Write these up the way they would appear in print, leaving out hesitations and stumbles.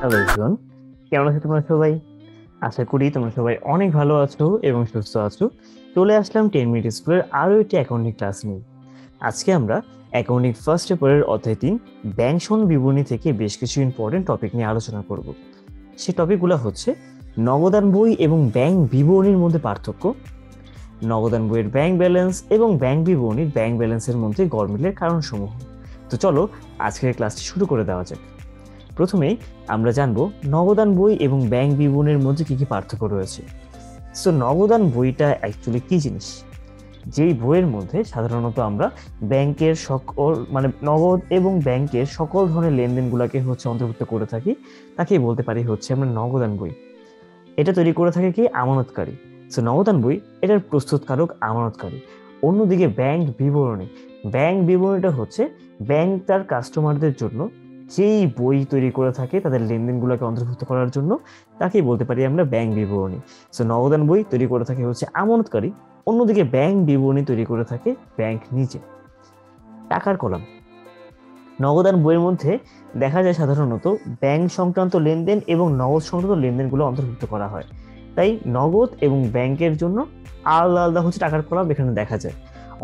Hello everyone, কেমন আছো তোমরা সবাই? আশা করি তোমরা সবাই অনেক ভালো আছো এবং সুস্থ আছো। চলে আসলাম 10 মিনিট স্কুলের আরো একটি অ্যাকাউন্টিং ক্লাস নিয়ে। আজকে আমরা অ্যাকাউন্টিং ফার্স্ট পেপারের অধ্যায় 3 ব্যাংক সন বিবরণী থেকে বেশ কিছু ইম্পর্টেন্ট টপিক নিয়ে আলোচনা করব। সেই টপিকগুলো হচ্ছে নগদান বই এবং ব্যাংক বিবরণীর মধ্যে পার্থক্য, নগদান বইয়ের ব্যাংক ব্যালেন্স এবং ব্যাংক বিবরণীর ব্যাংক ব্যালেন্সের মধ্যে গরমিলের কারণসমূহ। তো চলো আজকের ক্লাসটি শুরু করে দেওয়া যাক। প্রথমেই আমরা জানবো নগদান বই এবং ব্যাংক বিবরণীর মধ্যে কি কি পার্থক্য রয়েছে। সো নগদান বইটা অ্যাকচুয়ালি কি জিনিস? যেই বইয়ের মধ্যে সাধারণত আমরা ব্যাংকের সকল নগদ এবং ব্যাংকের সকল ধরনের লেনদেনগুলোকে অন্তর্ভুক্ত করে থাকি, তাকেই বলতে পারি আমরা নগদান বই। এটা তৈরি করে থাকে কি আমানতকারী। সো নগদান বই এটার প্রস্তুতকারক আমানতকারী। অন্যদিকে ব্যাংক বিবরণীটা ব্যাংক তার কাস্টমারদের জন্য যেই বই তৈরি করে থাকে তাদের লেনদেনগুলোকে অন্তর্ভুক্ত করার জন্য, তাকেই বলতে পারি আমরা ব্যাংক বিবরণী। সো নগদান বই তৈরি করে থাকে আমানতকারী, অন্যদিকে ব্যাংক বিবরণী তৈরি করে থাকে ব্যাংক নিজে। টাকার কলাম। নগদান বইয়ের মধ্যে দেখা যায় সাধারণত ব্যাংক সংক্রান্ত লেনদেন এবং নগদ সংক্রান্ত লেনদেনগুলো অন্তর্ভুক্ত করা হয়। তাই নগদ এবং ব্যাংকের জন্য আলাদা আলাদা টাকার কলাম এখানে দেখা যায়।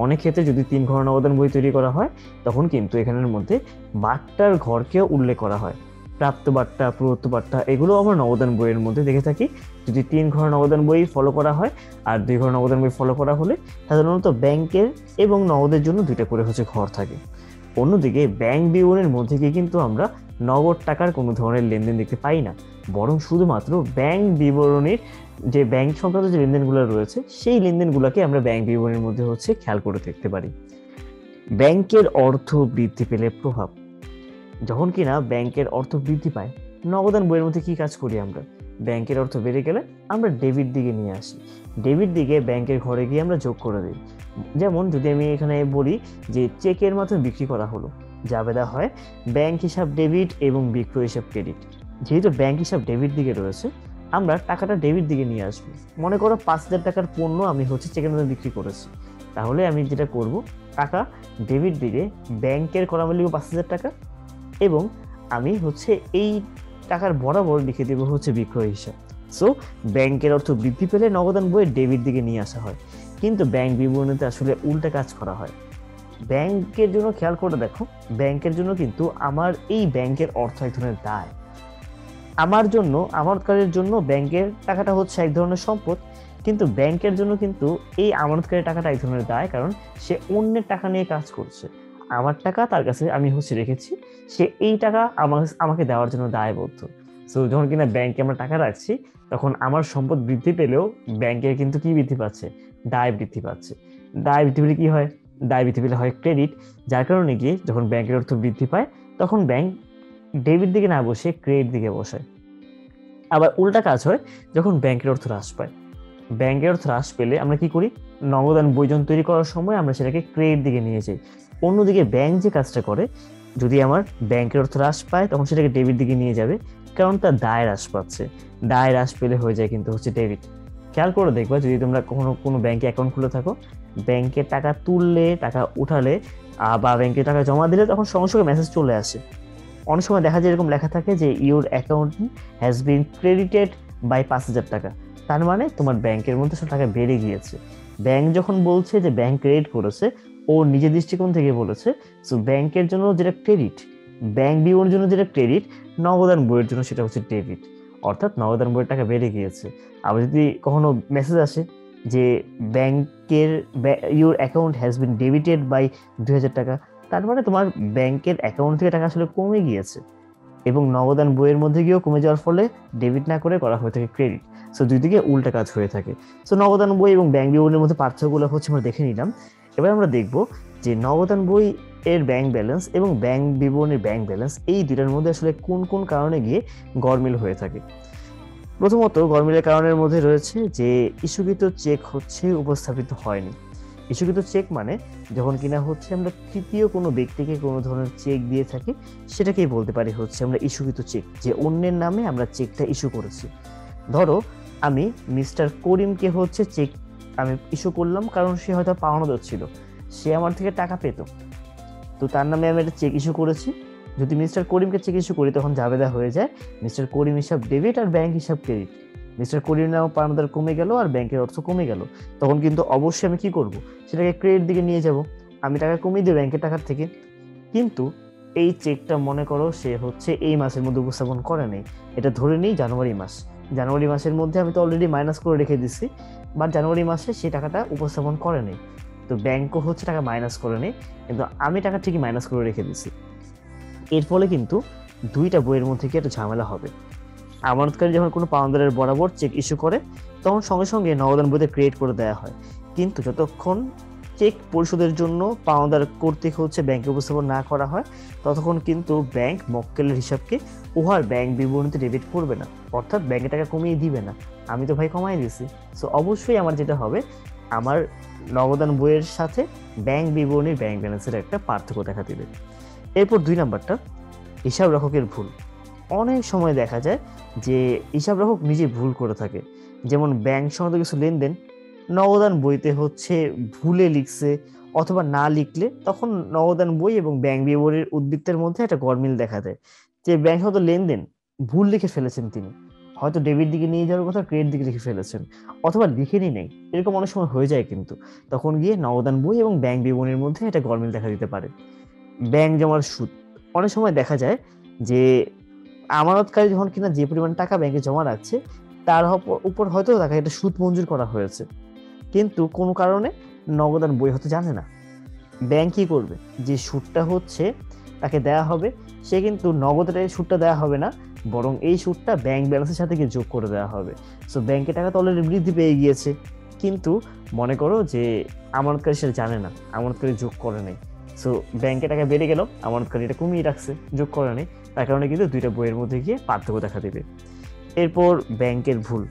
অনেক ক্ষেত্রে যদি 3 ঘর নগদান বই তৈরি করা হয়, তখন কিন্তু এখানের মধ্যে বাট্টার ঘরকেও উল্লেখ করা হয়। প্রাপ্ত বাট্টা, প্রদত্ত বাট্টা, এগুলো আমরা নগদান বইয়ের মধ্যে দেখে থাকি। যদি 3 ঘর নগদান বই ফলো করা হয় আর 2 ঘর নগদান বই ফলো করা হলে সাধারণত ব্যাংকের এবং নগদের জন্য 2টা করে ঘর থাকে। অন্যদিকে ব্যাংক বিবরণীর মধ্যে গিয়ে কিন্তু আমরা নগদ টাকার কোনো ধরনের লেনদেন দেখতে পাই না, বরং শুধুমাত্র ব্যাংক বিবরণীর যে ব্যাংক সংক্রান্ত যে লেনদেনগুলো রয়েছে সেই লেনদেনগুলোকে আমরা ব্যাংক বিবরণীর মধ্যে খেয়াল করে দেখতে পারি। ব্যাংকের অর্থ বৃদ্ধি পেলে প্রভাব। যখন কিনা ব্যাংকের অর্থ বৃদ্ধি পায়, নগদান বইয়ের মধ্যে কি কাজ করি আমরা? ব্যাংকের অর্থ বেড়ে গেলে আমরা ডেবিট দিকে নিয়ে আসি, ডেবিট দিকে ব্যাংকের ঘরে গিয়ে আমরা যোগ করে দিই। যেমন যদি আমি এখানে বলি যে চেকের মাধ্যমে বিক্রি করা হলো, জাবেদা হয় ব্যাংক হিসাব ডেবিট এবং বিক্রয় হিসাব ক্রেডিট। যেহেতু ব্যাংক হিসাব ডেবিট দিকে রয়েছে, আমরা টাকাটা ডেবিট দিকে নিয়ে আসবো। মনে করো 5,000 টাকার পণ্য আমি চেকের মাধ্যমে বিক্রি করেছি, তাহলে আমি যেটা করব, টাকা ডেবিট দিকে ব্যাংকের কলামে লিখব 5,000 টাকা, এবং আমি এই টাকার বরাবর লিখে দেবো বিক্রয় হিসাব। সো ব্যাংকের অর্থ বৃদ্ধি পেলে নগদান বইয়ের ডেবিট দিকে নিয়ে আসা হয়, কিন্তু ব্যাংক বিবরণীতে আসলে উল্টা কাজ করা হয়। ব্যাংকের জন্য খেয়াল করে দেখো, ব্যাংকের জন্য কিন্তু আমার এই ব্যাংকের অর্থ এক ধরনের দায়। আমার জন্য, আমানতকারীর জন্য ব্যাংকের টাকাটা এক ধরনের সম্পদ, কিন্তু ব্যাংকের জন্য কিন্তু এই আমানতকারীর টাকাটা এক ধরনের দায়, কারণ সে অন্যের টাকা নিয়ে কাজ করছে। আমার টাকা তার কাছে আমি রেখেছি, সে এই টাকা আমাকে দেওয়ার জন্য দায়বদ্ধ। সো যখন কিনা ব্যাংকে আমরা টাকা রাখছি, তখন আমার সম্পদ বৃদ্ধি পেলেও ব্যাংকের কিন্তু কি বৃদ্ধি পাচ্ছে? দায় বৃদ্ধি পাচ্ছে। দায় বৃদ্ধি পেলে কি হয়? দায় বৃদ্ধি পেলে হয় ক্রেডিট, যার কারণে গিয়ে যখন ব্যাংকের অর্থ বৃদ্ধি পায়, তখন ব্যাংক ডেবিট দিকে না বসে ক্রেডিট দিকে বসায়। আবার উল্টা কাজ হয় যখন ব্যাংকের অর্থ হ্রাস পায়। ব্যাংকের অর্থ হ্রাস পেলে আমরা কি করি? নগদান বইজন তৈরি করার সময় আমরা সেটাকে ক্রেডিট দিকে নিয়ে যাই। অন্যদিকে ব্যাংক যে কাজটা করে, যদি আমার ব্যাংকের অর্থ হ্রাস পায়, তখন সেটাকে ডেবিট দিকে নিয়ে যাবে, কারণ তার দায় হ্রাস পাচ্ছে। দায় হ্রাস পেলে হয়ে যায় কিন্তু ডেবিট। খেয়াল করে দেখবা, যদি তোমরা কোনো ব্যাংকে অ্যাকাউন্ট খুলে থাকো, ব্যাংকে টাকা তুললে, টাকা উঠালে বা ব্যাংকে টাকা জমা দিলে, তখন সঙ্গে সঙ্গে মেসেজ চলে আসে। অনেক সময় দেখা যায় এরকম লেখা থাকে যে your account has been credited by 5,000 টাকা। তার মানে তোমার ব্যাংকের মধ্যে সব টাকা বেড়ে গিয়েছে। ব্যাংক যখন বলছে যে ব্যাংক ক্রেডিট করেছে, ও নিজের দৃষ্টিকোণ থেকে বলেছে। সো ব্যাংকের জন্য যেটা ক্রেডিট, ব্যাংক বিবরণের জন্য যেটা ক্রেডিট, নগদান বইয়ের জন্য সেটা ডেবিট। অর্থাৎ নগদান বইয়ের টাকা বেড়ে গিয়েছে। আবার যদি কখনো মেসেজ আসে যে ব্যাংকের your account has been debited by 2,000 টাকা, তার মানে তোমার ব্যাংকের অ্যাকাউন্ট থেকে টাকা আসলে কমে গিয়েছে, এবং নগদান বইয়ের মধ্যে গিয়েও কমে যাওয়ার ফলে ডেবিট না করে করা হয়ে থাকে ক্রেডিট। সো দুই দিকে উল্টা কাজ হয়ে থাকে। সো নগদান বই এবং ব্যাংক বিবরণীর মধ্যে পার্থক্যগুলো আমরা দেখে নিলাম। এবার আমরা দেখব যে নগদান বই এর ব্যাংক ব্যালেন্স এবং ব্যাংক বিবরণীর ব্যাংক ব্যালেন্স, এই দুটার মধ্যে আসলে কোন কোন কারণে গিয়ে গরমিল হয়ে থাকে। প্রথমত, গরমিলের কারণের মধ্যে রয়েছে যে ইস্যুকৃত চেক উপস্থাপিত হয়নি। ইস্যুকৃত চেক মানে যখন কিনা আমরা তৃতীয় কোনো ব্যক্তিকে কোনো ধরনের চেক দিয়ে থাকি, সেটাকেই বলতে পারি আমরা ইস্যুকৃত চেক, যে অন্যের নামে আমরা চেকটা ইস্যু করেছি। ধরো আমি মিস্টার করিমকে চেক আমি ইস্যু করলাম, কারণ সে হয়তো পাওনাদার ছিল, সে আমার থেকে টাকা পেত, তো তার নামে আমি একটা চেক ইস্যু করেছি। যদি মিস্টার করিমকে চেক ইস্যু করি তখন জাবেদা হয়ে যায় মিস্টার করিম হিসাব ডেবিট আর ব্যাংক হিসাব ক্রেডিট। মিস্টার করিম নাম পাওনাদার কমে গেল আর ব্যাংকের অর্থ কমে গেল, তখন কিন্তু অবশ্যই আমি কি করব, সেটাকে ক্রেডিট দিকে নিয়ে যাব, আমি টাকা কমিয়ে দিই ব্যাংকের টাকার থেকে। কিন্তু এই চেকটা মনে করো সে হচ্ছে এই মাসের মধ্যে উপস্থাপন করে নেই, এটা ধরে নিই জানুয়ারি মাস। জানুয়ারি মাসের মধ্যে আমি তো অলরেডি মাইনাস করে রেখে দিচ্ছি, বাট জানুয়ারি মাসে সেই টাকাটা উপস্থাপন করে নেই, তো ব্যাংকও হচ্ছে টাকা মাইনাস করে নেই, কিন্তু আমি টাকা ঠিকই মাইনাস করে রেখে দিচ্ছি। এর ফলে কিন্তু দুইটা বইয়ের মধ্যে কি একটা ঝামেলা হবে। আমানতকারী যখন কোনো পাওনাদারের বরাবর চেক ইস্যু করে তখন সঙ্গে সঙ্গে নগদান বইতে ক্রিয়েট করে দেওয়া হয়, কিন্তু যতক্ষণ চেক পরিশোধের জন্য পাওনাদার কর্তৃক হচ্ছে ব্যাংকে উপস্থাপন না করা হয় ততক্ষণ কিন্তু ব্যাংক মক্কেলের হিসাবকে উহার ব্যাংক বিবরণীতে ডেবিট করবে না, অর্থাৎ ব্যাংকে টাকা কমিয়ে দিবে না। আমি তো ভাই কমাই দিয়েছি, সো অবশ্যই আমার যেটা হবে, আমার নগদান বইয়ের সাথে ব্যাংক বিবরণীর ব্যাংক ব্যালেন্সের একটা পার্থক্য দেখা দিবে। এরপর 2 নাম্বারটা, হিসাব রক্ষকের ভুল। অনেক সময় দেখা যায় যে হিসাব রক্ষক নিজে ভুল করে থাকে, যেমন ব্যাংক সংক্রান্ত কিছু লেনদেন নগদান বইতে হচ্ছে ভুলে লিখছে, অথবা না লিখলে তখন নগদান বই এবং ব্যাংক বিবরণীর উদ্বৃত্তের মধ্যে একটা গরমিল দেখা দেয়, যে ব্যাংক সংক্রান্ত লেনদেন ভুল লিখে ফেলেছেন তিনি, হয়তো ডেবিট দিকে নিয়ে যাওয়ার কথা ক্রেডিট দিকে লিখে ফেলেছেন, অথবা লিখেনই নেই, এরকম অনেক সময় হয়ে যায়। কিন্তু তখন গিয়ে নগদান বই এবং ব্যাংক বিবরণীর মধ্যে একটা গরমিল দেখা দিতে পারে। ব্যাংক জমার সুদ, অনেক সময় দেখা যায় যে আমানতকারী যখন কিনা যে পরিমাণ টাকা ব্যাংকে জমা রাখছে তার উপর হয়তো তাকে একটা সুদ মঞ্জুর করা হয়েছে, কিন্তু কোনো কারণে নগদান বই হতে জানে না। ব্যাংক কি করবে, যে সুদটা হচ্ছে তাকে দেয়া হবে সে কিন্তু নগদের সুদটা দেওয়া হবে না, বরং এই সুদটা ব্যাংক ব্যালেন্সের সাথে গিয়ে যোগ করে দেওয়া হবে। সো ব্যাংকের টাকা তো অলরেডি বৃদ্ধি পেয়ে গিয়েছে, কিন্তু মনে করো যে আমানতকারী সেটা জানে না, আমানতকারী যোগ করে নেই, সো ব্যাংকে টাকা বেড়ে গেল, আমানতকারী এটা কমিয়ে রাখছে, যোগ করে নেই, তার কারণে কিন্তু দুইটা বইয়ের মধ্যে গিয়ে পার্থক্য দেখা দেবে। এরপর ব্যাংকের ভুল,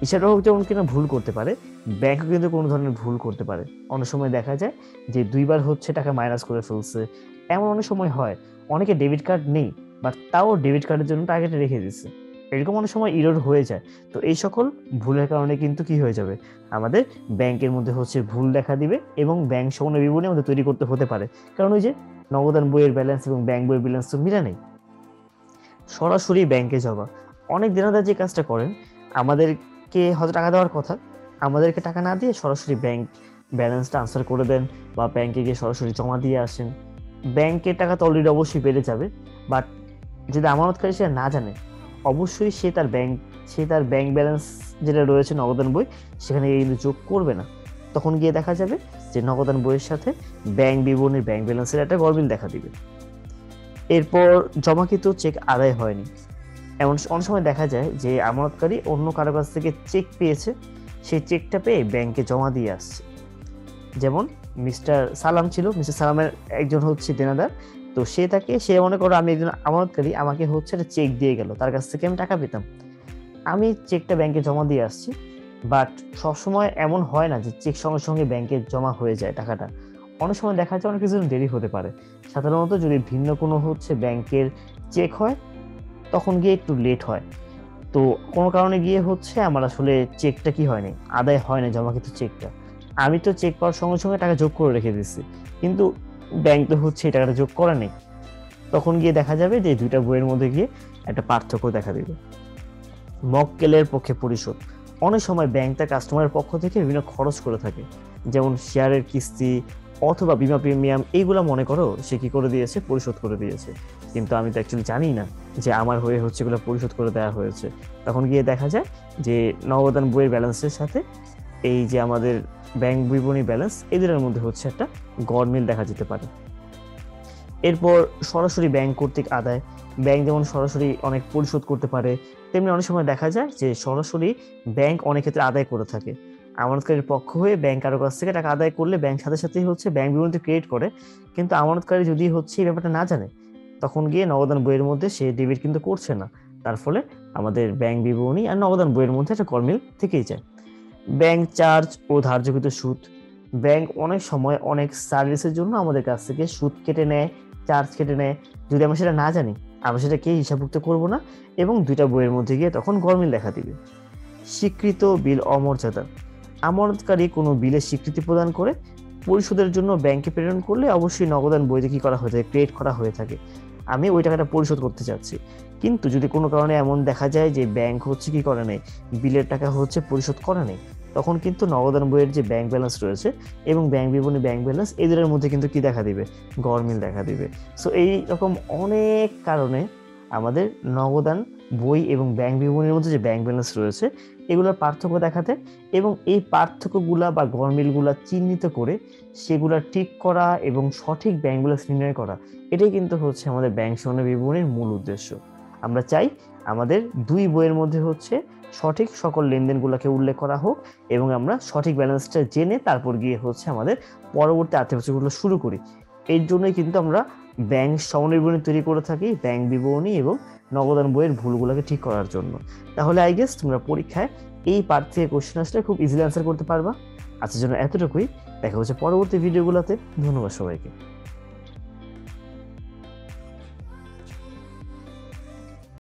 হিসাব রক্ষক যেমন কিনা ভুল করতে পারে, ব্যাংকও কিন্তু কোনো ধরনের ভুল করতে পারে। অনেক সময় দেখা যায় যে 2বার হচ্ছে টাকা মাইনাস করে ফেলছে, এমন অনেক সময় হয়। অনেকে ডেবিট কার্ড নেই, বাট তাও ডেবিট কার্ডের জন্য টার্গেটে রেখে দিচ্ছে, এরকম অনেক সময় ইরর হয়ে যায়। তো এই সকল ভুলের কারণে কিন্তু কি হয়ে যাবে, আমাদের ব্যাংকের মধ্যে হচ্ছে ভুল দেখা দিবে এবং ব্যাংক সমন্বয় বিবরণী আমাদের তৈরি করতে হতে পারে, কারণ ওই যে নগদান বইয়ের ব্যালেন্স এবং ব্যাংক বইয়ের ব্যালেন্স তো মিলে নেই। সরাসরি ব্যাংকে জমা, অনেক দেনাদার যে কাজটা করেন, আমাদেরকে হয়তো টাকা দেওয়ার কথা, আমাদেরকে টাকা না দিয়ে সরাসরি ব্যাংক ব্যালেন্স ট্রান্সফার করে দেন বা ব্যাংকে গিয়ে সরাসরি জমা দিয়ে আসেন। ব্যাংকের টাকা তো অলরেডি অবশ্যই বেড়ে যাবে, বাট যদি আমানতকারী সেটা না জানে, অবশ্যই সে তার ব্যাংক ব্যালেন্স যেটা রয়েছে নগদান বই সেখানে কিন্তু যোগ করবে না, তখন গিয়ে দেখা যাবে যে নগদান বইয়ের সাথে ব্যাংক বিবরণীর ব্যাংক ব্যালেন্সের একটা গরমিল দেখা দিবে। এরপর জমাকৃত চেক আদায় হয়নি, এমন অনেক সময় দেখা যায় যে আমানতকারী অন্য কারো কাছ থেকে চেক পেয়েছে, সেই চেকটা পেয়ে ব্যাংকে জমা দিয়ে আসছে। যেমন মিস্টার সালাম ছিল, মিস্টার সালামের একজন হচ্ছে দেনাদার, তো সে মনে করো আমি একজন আমানতকারী, আমাকে হচ্ছে একটা চেক দিয়ে গেল, তার কাছ থেকে আমি টাকা পেতাম, আমি চেকটা ব্যাংকে জমা দিয়ে আসছি, বাট সবসময় এমন হয় না যে চেক সঙ্গে সঙ্গে ব্যাংকে জমা হয়ে যায় টাকাটা, অনেক সময় দেখা যায় অনেক কিছু দেরি হতে পারে। সাধারণত যদি ভিন্ন কোনো হচ্ছে ব্যাংকের চেক হয় তখন গিয়ে একটু লেট হয়, তো কোনো কারণে গিয়ে হচ্ছে আমার আসলে চেকটা কি হয়নি, আদায় হয় না জমাকৃত চেকটা। আমি তো চেক পাওয়ার সঙ্গে সঙ্গে টাকা যোগ করে রেখে দিচ্ছি, কিন্তু ব্যাংক তো হচ্ছে এই টাকাটা যোগ করা নেই, তখন গিয়ে দেখা যাবে যে দুইটা বইয়ের মধ্যে গিয়ে একটা পার্থক্য দেখা দিবে। মক্কেলের পক্ষে পরিশোধ, অনেক সময় ব্যাংক তার কাস্টমারের পক্ষ থেকে বিভিন্ন খরচ করে থাকে, যেমন শেয়ারের কিস্তি অথবা বিমা প্রিমিয়াম, এইগুলা মনে করো সে কি করে দিয়েছে, পরিশোধ করে দিয়েছে, কিন্তু আমি তো অ্যাকচুয়ালি জানি না যে আমার হয়ে হচ্ছে এগুলো পরিশোধ করে দেওয়া হয়েছে, তখন গিয়ে দেখা যায় যে নগদান বইয়ের ব্যালেন্সের সাথে এই যে আমাদের ব্যাংক বিবরণী ব্যালেন্স এদের মধ্যে হচ্ছে একটা গরমিল দেখা যেতে পারে। এরপর সরাসরি ব্যাংক কর্তৃক আদায়, ব্যাংক যেমন সরাসরি অনেক পরিশোধ করতে পারে, তেমনি অনেক সময় দেখা যায় যে সরাসরি ব্যাংক অনেক ক্ষেত্রে আদায় করে থাকে। আমানতকারীর পক্ষ হয়ে ব্যাংক কারো কাছ থেকে টাকা আদায় করলে ব্যাংক সাথে সাথেই হচ্ছে ব্যাংক বিবরণী ক্রিয়েট করে, কিন্তু আমানতকারী যদি হচ্ছে এই ব্যাপারটা না জানে তখন গিয়ে নগদান বইয়ের মধ্যে সে ডেবিট কিন্তু করছে না, তার ফলে আমাদের ব্যাংক বিবরণী আর নগদান বইয়ের মধ্যে একটা গরমিল থেকেই যায়। ব্যাংক চার্জ ও ধার্যকৃত সুদ, ব্যাংক অনেক সময় অনেক সার্ভিসের জন্য আমাদের কাছ থেকে সুদ কেটে নেয়, চার্জ কেটে নেয়, যদি আমরা সেটা না জানি আমরা সেটাকে হিসাবভুক্ত করব না এবং দুইটা বইয়ের মধ্যে গিয়ে তখন গরমিল দেখা দিবে। স্বীকৃত বিল অমর্যাদা, আমানতকারী কোনো বিলের স্বীকৃতি প্রদান করে পরিশোধের জন্য ব্যাংকে প্রেরণ করলে অবশ্যই নগদান বইতে কি করা হয়ে থাকে, ক্রিয়েট করা হয়ে থাকে, আমি ওই টাকাটা পরিশোধ করতে চাচ্ছি। কিন্তু যদি কোনো কারণে এমন দেখা যায় যে ব্যাংক হচ্ছে কি করে নেই, বিলের টাকা হচ্ছে পরিশোধ করে নেই, তখন কিন্তু নগদান বইয়ের যে ব্যাংক ব্যালেন্স রয়েছে এবং ব্যাংক বিবরণী ব্যাংক ব্যালেন্স এদের মধ্যে কিন্তু কি দেখা দিবে, গরমিল দেখা দিবে। সো এই রকম অনেক কারণে আমাদের নগদান বই এবং ব্যাংক বিবরণীর মধ্যে যে ব্যাংক ব্যালেন্স রয়েছে এগুলোর পার্থক্য দেখাতে এবং এই পার্থক্যগুলা বা গরমিলগুলা চিহ্নিত করে সেগুলা ঠিক করা এবং সঠিক ব্যাংক ব্যালেন্স নির্ণয় করা, এটাই কিন্তু হচ্ছে আমাদের ব্যাংক সনদ বিবরণীর মূল উদ্দেশ্য। আমরা চাই আমাদের দুই বইয়ের মধ্যে হচ্ছে সঠিক সকল লেনদেনগুলোকে উল্লেখ করা হোক এবং আমরা সঠিক ব্যালেন্সটা জেনে তারপর গিয়ে হচ্ছে আমাদের পরবর্তী আর্থিক বছরগুলো শুরু করি। এর জন্যই কিন্তু আমরা ব্যাংক সনদ বিবরণী তৈরি করে থাকি, ব্যাংক বিবরণী এবং নগদান বইয়ের ভুলগুলোকে ঠিক করার জন্য। তাহলে আই গেস তোমরা পরীক্ষায় এই পার্ট থেকে কোশ্চেন আসলে খুব ইজিলি অ্যান্সার করতে পারবা। আজকের জন্য এতটুকুই, দেখা হচ্ছে পরবর্তী ভিডিওগুলোতে। ধন্যবাদ সবাইকে।